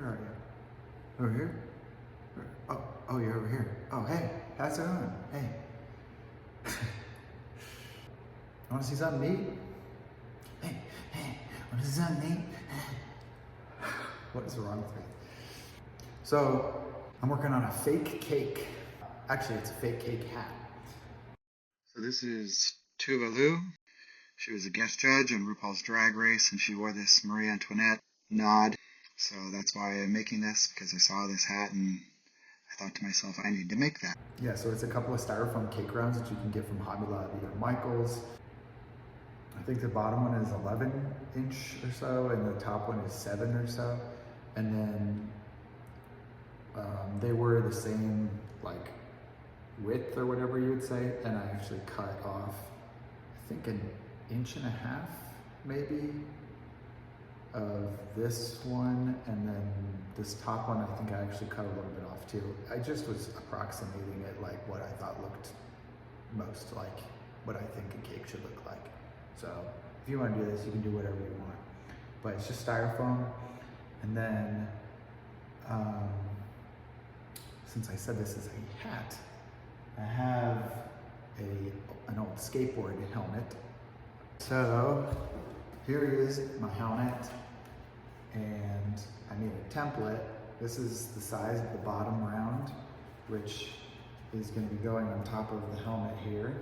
Where are you? Over here? Oh, you're over here. Oh, hey, how's it going? Hey. Want to see something neat? Hey, want to see something neat? What is wrong with me? So, I'm working on a fake cake. Actually, it's a fake cake hat. So this is Tuva Lu. She was a guest judge on RuPaul's Drag Race, and she wore this Marie Antoinette nod. So that's why I'm making this, because I saw this hat and I thought to myself, I need to make that. Yeah, so it's a couple of styrofoam cake rounds that you can get from Hobby Lobby or Michael's. I think the bottom one is 11 inch or so, and the top one is 7 or so. And then they were the same like width or whatever you would say, and I actually cut off, I think, 1.5 inches maybe of this one, and then this top one I think I actually cut a little bit off too. I just was approximating it like what I thought looked most like what I think a cake should look like. So if you want to do this, you can do whatever you want, but it's just styrofoam. And then since I said this is a hat, I have an old skateboard helmet. So here is my helmet, and I made a template. This is the size of the bottom round, which is going to be going on top of the helmet here.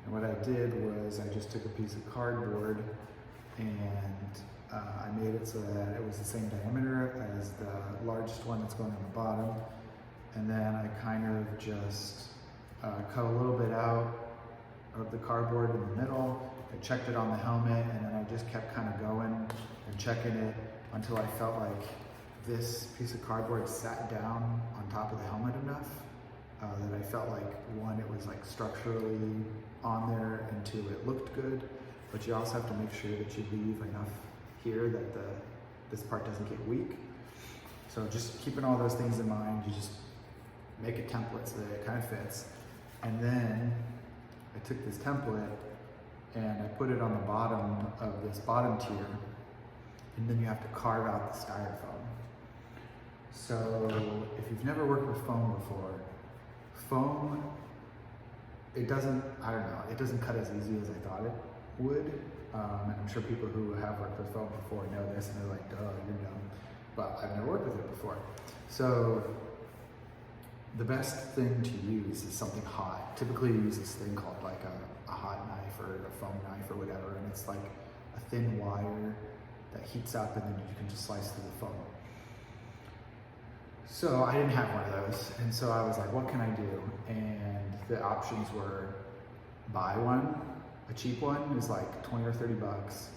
And what I did was I just took a piece of cardboard and I made it so that it was the same diameter as the largest one that's going on the bottom. And then I kind of just cut a little bit out of the cardboard in the middle. I checked it on the helmet, and then I just kept kind of going and checking it until I felt like this piece of cardboard sat down on top of the helmet enough that I felt like, one, it was like structurally on there, and two, it looked good. But you also have to make sure that you leave enough here that this part doesn't get weak. So just keeping all those things in mind, you just make a template so that it kind of fits. And then I took this template and I put it on the bottom of this bottom tier, and then you have to carve out the styrofoam. So if you've never worked with foam before, foam, it doesn't cut as easy as I thought it would. And I'm sure people who have worked with foam before know this, and they're like, duh, you're dumb. But I've never worked with it before. So the best thing to use is something hot. Typically you use this thing called like a hot knife or a foam knife or whatever, and it's like a thin wire that heats up, and then you can just slice through the foam. So I didn't have one of those, and so I was like, what can I do? And the options were buy one. A cheap one is like 20 or 30 bucks.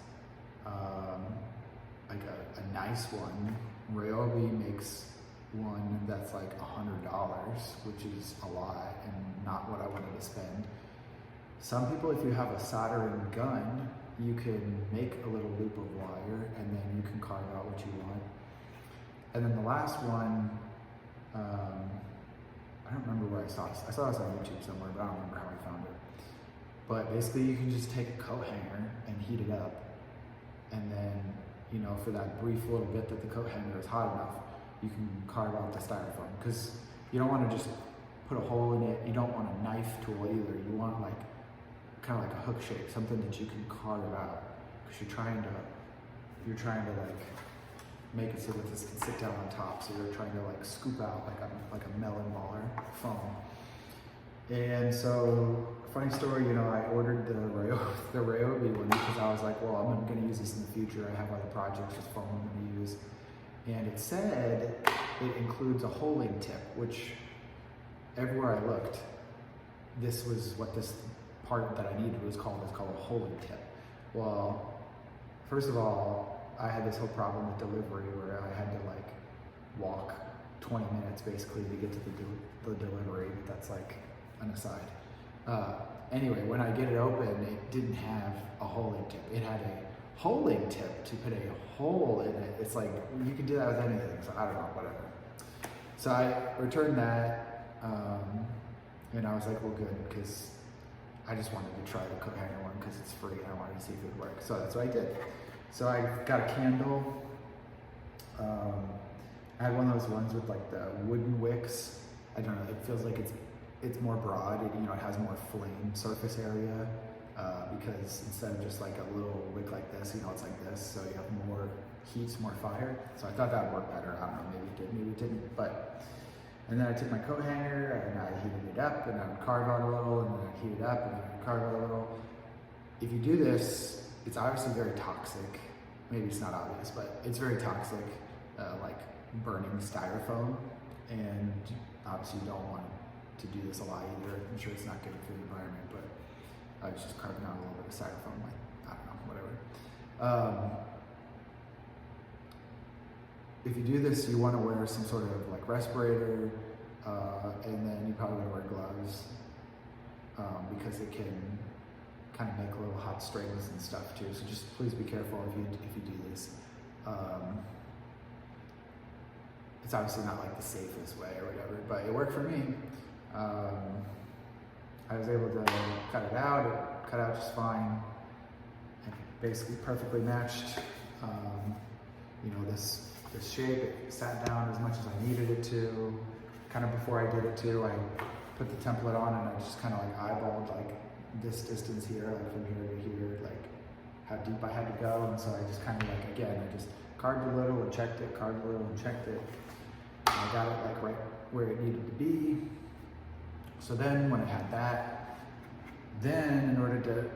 Like a nice one, Ryobi makes one that's like $100, which is a lot and not what I wanted to spend. Some people, if you have a soldering gun, you can make a little loop of wire and then you can carve out what you want. And then the last one, I don't remember where I saw this. I saw this on YouTube somewhere, but I don't remember how I found it. But basically you can just take a coat hanger and heat it up, and then, you know, for that brief little bit that the coat hanger is hot enough, you can carve out the styrofoam, because you don't want to just put a hole in it. You don't want a knife tool either. You want like kind of like a hook shape, something that you can carve out, because you're trying to like make it so that this can sit down on top. So you're trying to like scoop out like a melon baller foam. And so, funny story, you know, I ordered the Ryobi one because I was like, well, I'm going to use this in the future. I have other projects with foam I'm going to use. And it said it includes a holing tip, which everywhere I looked, this was what this part that I needed was called. It's called a holing tip. Well, first of all, I had this whole problem with delivery where I had to like walk 20 minutes basically to get to the delivery. That's like an aside. Anyway, when I get it open, it didn't have a holing tip. It had a holing tip to put a hole in it. It's like, you can do that with anything, so I don't know, whatever. So I returned that, and I was like, well, good, because I just wanted to try the coat hanger one because it's free and I wanted to see if it would work. So that's what I did. So I got a candle, I had one of those ones with like the wooden wicks. I don't know, it feels like it's more broad. It, it has more flame surface area because instead of just like a little wick like this, it's like this, so you have more heat, more fire. So I thought that would work better. I don't know, maybe it did, maybe it didn't. But and then I took my coat hanger and I heated it up, and I would carve out a little, and then I'd heat it up, and then I'd carve out a little. If you do this, it's obviously very toxic. Maybe it's not obvious, but it's very toxic, like burning styrofoam, and obviously you don't want to do this a lot either. I'm sure it's not good for the environment, but I was just carving out a little bit of styrofoam, like, I don't know, whatever. If you do this, you want to wear some sort of like respirator, and then you probably want to wear gloves, because it can kind of make little hot strings and stuff too. So just please be careful if you do this. It's obviously not like the safest way or whatever, but it worked for me. I was able to cut it out. It cut out just fine. It basically perfectly matched, this shape. It sat down as much as I needed it to. Kind of before I did it too, I put the template on and I just kind of like eyeballed like this distance here, like from here to here, like how deep I had to go. And so I just kind of like, again, I just carved a little and checked it, carved a little and checked it. And I got it like right where it needed to be. So then when I had that, then in order to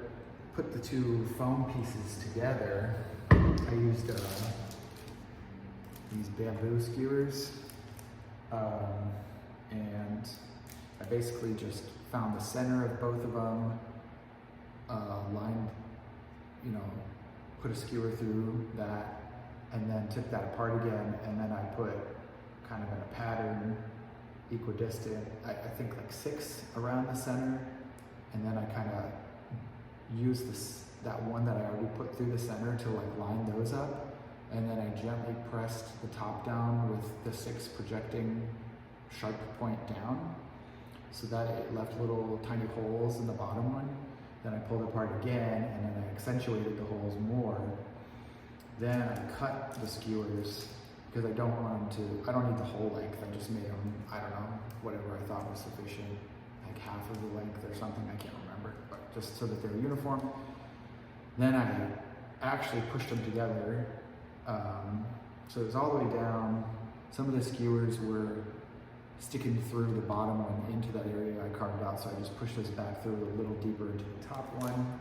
put the two foam pieces together, I used these bamboo skewers. And I basically just found the center of both of them, lined, put a skewer through that, and then took that apart again, and then I put kind of in a pattern, equidistant, I think like 6 around the center, and then I kind of used that one that I already put through the center to like line those up, and then I gently pressed the top down with the 6 projecting sharp point down, so that it left little tiny holes in the bottom one. Then I pulled it apart again, and then I accentuated the holes more. Then I cut the skewers, because I don't need the whole length. I just made them, I don't know, whatever I thought was sufficient, like half of the length or something, I can't remember, but just so that they were uniform. Then I actually pushed them together, so it was all the way down. Some of the skewers were sticking through the bottom one into that area I carved out, so I just pushed those back through a little deeper into the top one.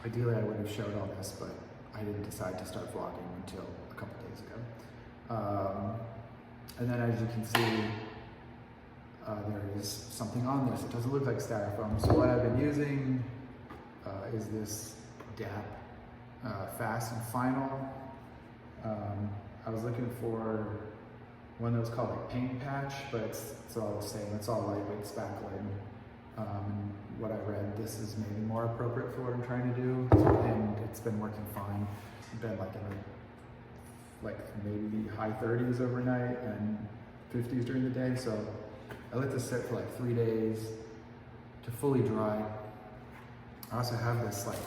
Ideally I would have showed all this, but I didn't decide to start vlogging until a couple days ago. And then as you can see, there is something on this. It doesn't look like styrofoam, so what I've been using is this DAP Fast and Final. I was looking for one that was called like Paint Patch, but it's all the same. It's all lightweight spackling. What I read, this is maybe more appropriate for what I'm trying to do, and it's been working fine. It's been like in maybe high 30s overnight and 50s during the day. So I let this sit for like 3 days to fully dry. I also have this like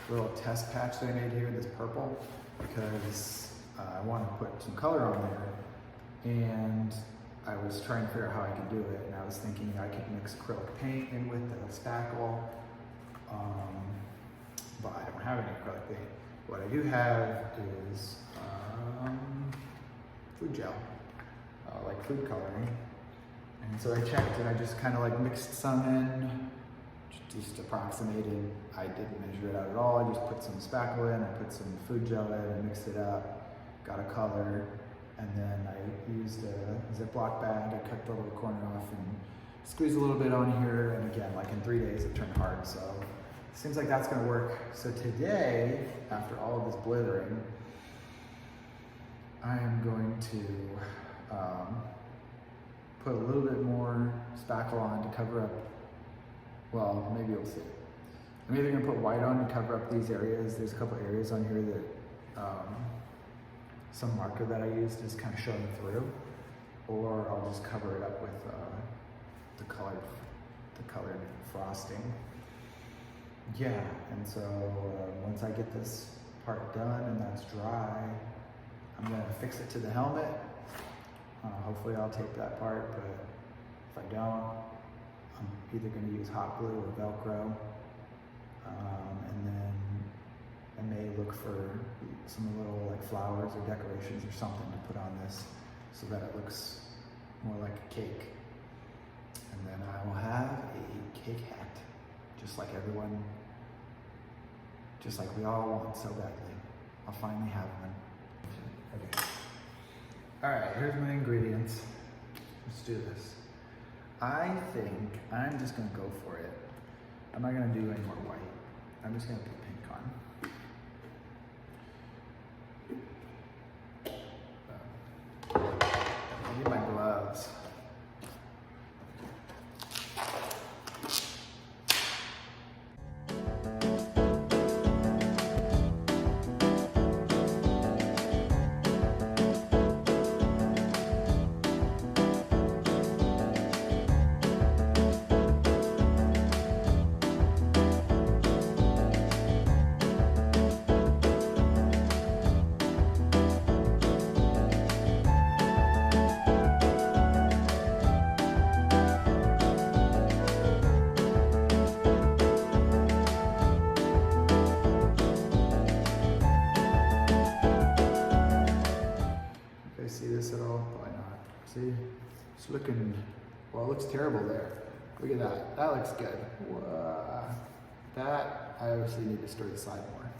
little test patch that I made here, this purple, because I want to put some color on there, and I was trying to figure out how I could do it, and I was thinking I could mix acrylic paint in with the spackle, but I don't have any acrylic paint. What I do have is food gel, like food coloring, and so I checked and I just kind of like mixed some in, just approximated. I didn't measure it out at all. I just put some spackle in, I put some food gel in and mixed it up, got a color. And then I used a Ziploc bag. I cut the little corner off and squeezed a little bit on here. And again, like in 3 days, it turned hard. So it seems like that's gonna work. So today, after all of this blithering, I am going to put a little bit more spackle on to cover up, well, maybe you'll see. I'm either gonna put white on to cover up these areas. There's a couple areas on here that some marker that I used is kind of showing through, or I'll just cover it up with the colored frosting. Yeah, and so once I get this part done and that's dry, I'm gonna fix it to the helmet. Hopefully I'll tape that part, but if I don't, I'm either gonna use hot glue or Velcro. And then I may look for some little like flowers or decorations or something to put on this so that it looks more like a cake. And then I will have a cake hat, just like everyone, just like we all want so badly. I'll finally have one. Okay. All right, here's my ingredients. Let's do this. I think I'm just gonna go for it. I'm not gonna do any more white. I'm just gonna put pink on. I need my gloves. See this at all? Probably not. See? It's looking, well, it looks terrible there. Look at that. That looks good. Whoa. That, I obviously need to stir the side more.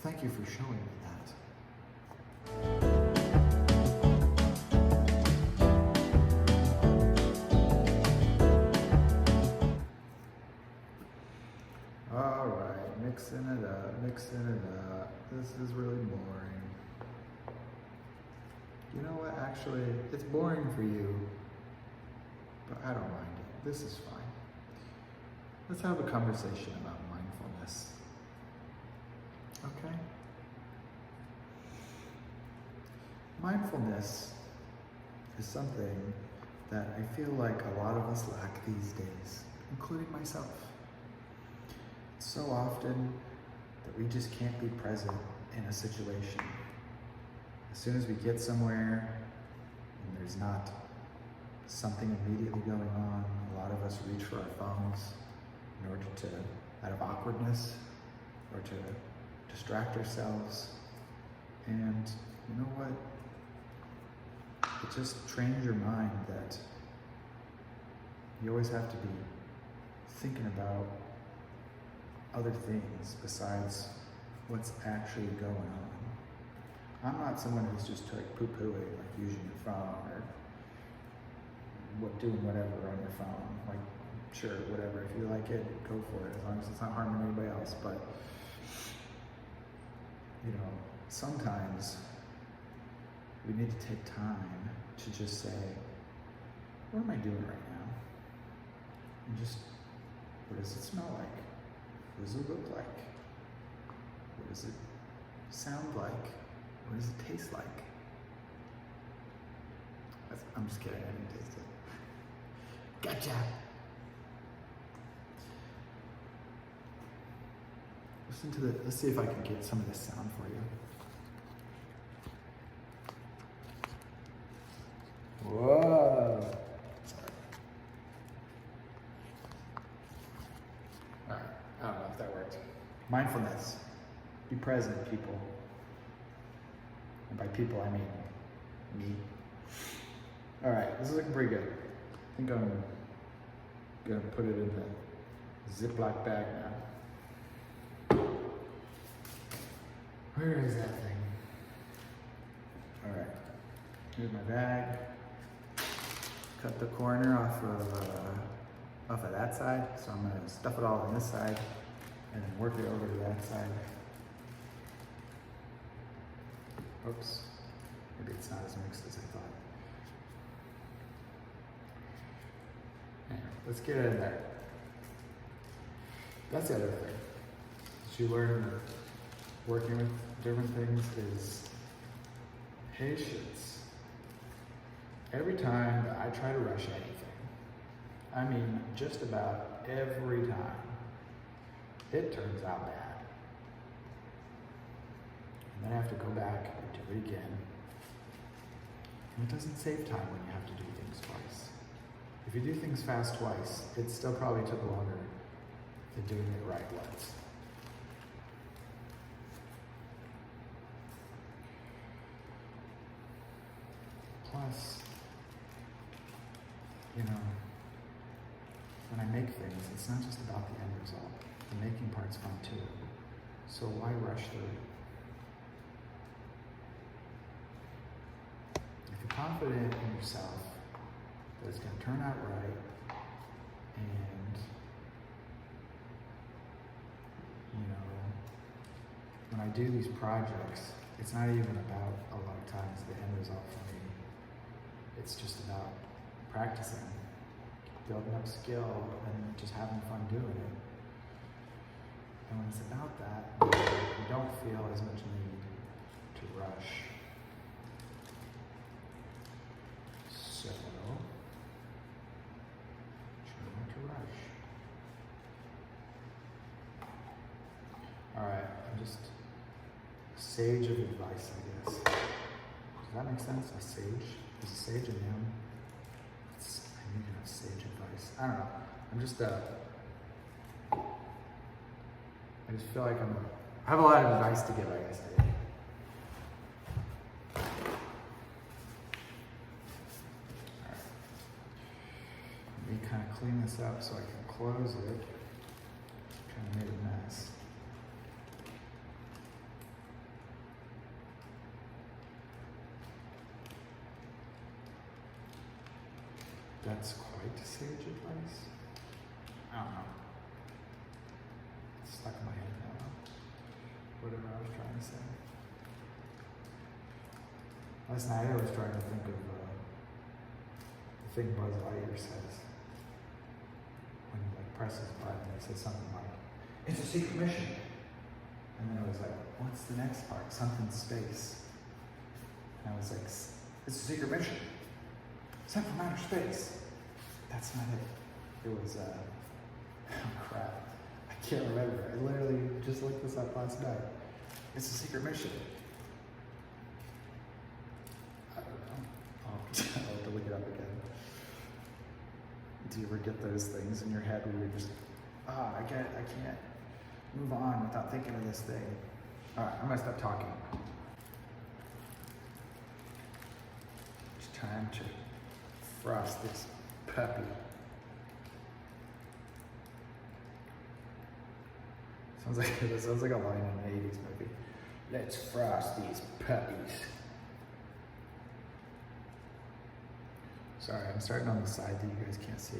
Thank you for showing me that. All right, mixing it up, mixing it up. This is really boring. You know what, actually, it's boring for you, but I don't mind it. This is fine. Let's have a conversation about mindfulness. Okay? Mindfulness is something that I feel like a lot of us lack these days, including myself. So often that we just can't be present in a situation. As soon as we get somewhere and there's not something immediately going on, a lot of us reach for our phones in order to, out of awkwardness, or to distract ourselves. And you know what? It just trains your mind that you always have to be thinking about other things besides what's actually going on. I'm not someone who's just like poo-pooing, like using your phone or doing whatever on your phone. Like, sure, whatever. If you like it, go for it, as long as it's not harming anybody else. But, you know, sometimes we need to take time to just say, what am I doing right now? And just, what does it smell like? What does it look like? What does it sound like? What does it taste like? I'm just kidding, I didn't taste it. Gotcha! Listen to let's see if I can get some of this sound for you. Whoa! Sorry. Alright, I don't know if that worked. Mindfulness. Be present, people. And by people, I mean me. Alright, this is looking pretty good. I think I'm gonna put it in the Ziploc bag now. Where is that thing? Alright, here's my bag. Cut the corner off of that side, so I'm gonna stuff it all on this side and then work it over to that side. Oops, maybe it's not as mixed as I thought. Anyway, let's get it in there. That's the other thing that you learn working with different things is patience. Every time that I try to rush anything, I mean just about every time, it turns out bad. And then I have to go back and do it again. And it doesn't save time when you have to do things twice. If you do things fast twice, it still probably took longer than doing it right once. Plus, you know, when I make things, it's not just about the end result. The making part's fun too. So why rush through it? If you're confident in yourself that it's going to turn out right, and, you know, when I do these projects, it's not even about, a lot of times, the end result for me. It's just about practicing, building up skill, and just having fun doing it. And when it's about that, you don't feel as much need to rush. So, try not to rush. Alright, I'm just a sage of advice, I guess. Does that make sense? A sage? Is a sage a noun? I need to have sage advice. I don't know. I'm just I just feel like I have a lot of advice to give, I guess. Alright. Let me kind of clean this up so I can close it. Kind of made a mess. That's quite sage advice. I don't know. It's stuck in my head now. Whatever I was trying to say. Last night I was trying to think of the thing Buzz Lightyear says. When he like presses a button, he says something like, "It's a secret mission." And then it was like, what's the next part? Something space. And I was like, it's a secret mission. Sent from outer space. That's not it. It was, oh crap. I can't remember. I literally just looked this up last night. It's a secret mission. I don't know. I'll have to look it up again. Do you ever get those things in your head where you're just, I can't move on without thinking of this thing? Alright, I'm gonna stop talking. It's time to frost this puppy. Sounds like a line in an 80s movie. Let's frost these puppies. Sorry, I'm starting on the side that you guys can't see.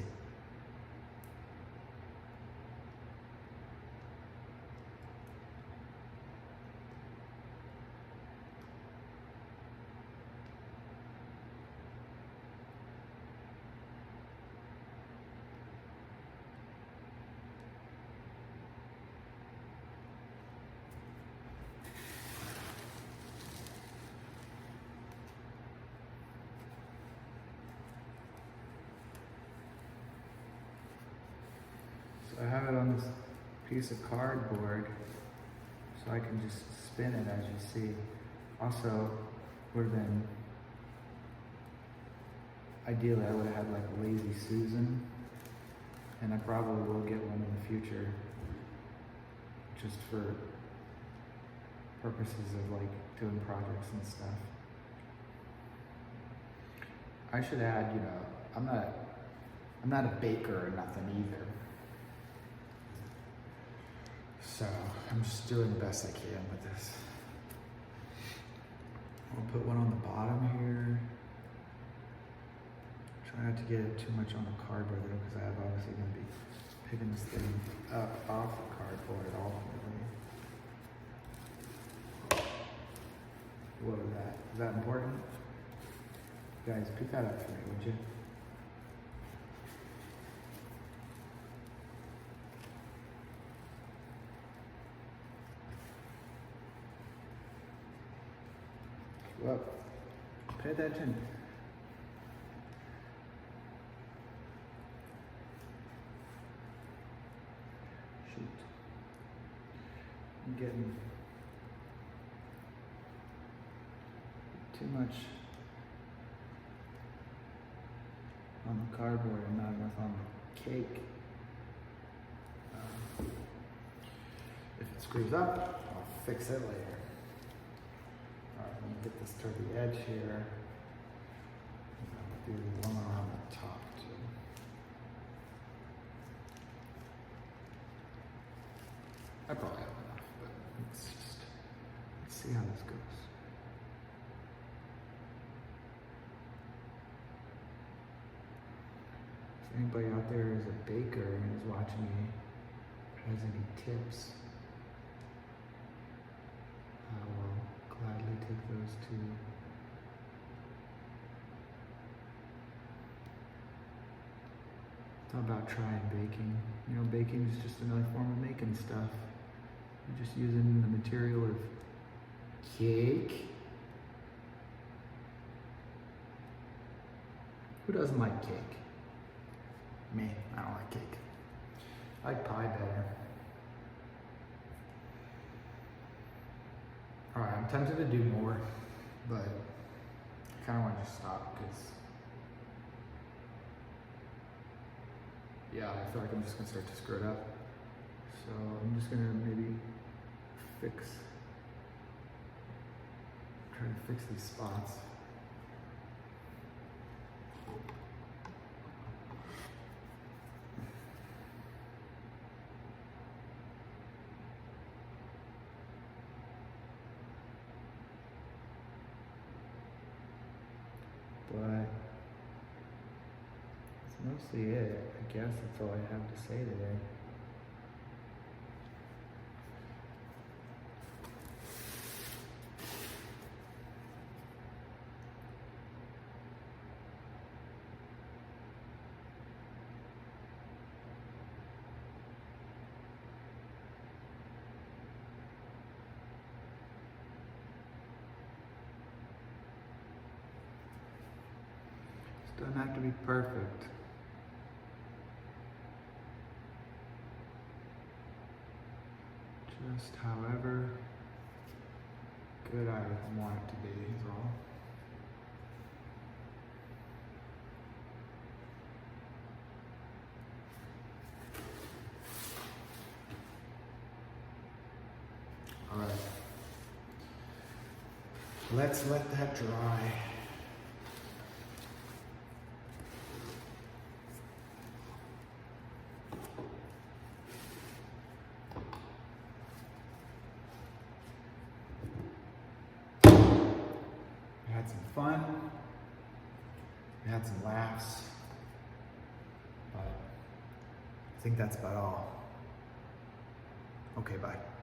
I have it on this piece of cardboard so I can just spin it as you see. Also, would have been, ideally I would have had like a Lazy Susan, and I probably will get one in the future just for purposes of like doing projects and stuff. I should add, you know, I'm not a baker or nothing either. So I'm just doing the best I can with this. I'll put one on the bottom here. Try not to get it too much on the cardboard though, because I'm obviously going to be picking this thing up off the cardboard ultimately. What was that? Is that important? Guys, pick that up for me, would you? Well, pay attention. Shoot. too much on the cardboard and not enough on the cake. If it screws up, I'll fix it later. Alright, let me get this to the edge here. Do one around the top too. I probably have enough, but let's see how this goes. If anybody out there is a baker and is watching me, has any tips, I will gladly take those too. It's not about trying baking. You know, baking is just another form of making stuff. You're just using the material of cake. Who doesn't like cake? Me, I don't like cake. I like pie better. Alright, I'm tempted to do more, but I kind of want to just stop because, yeah, I feel like I'm just going to start to screw it up. So I'm just going to maybe try to fix these spots. But that's mostly it. I guess that's all I have to say today. Doesn't have to be perfect. Just however good I want it to be is all. All right. Let's let that dry. Had some fun, we had some laughs, but I think that's about all. Okay, bye.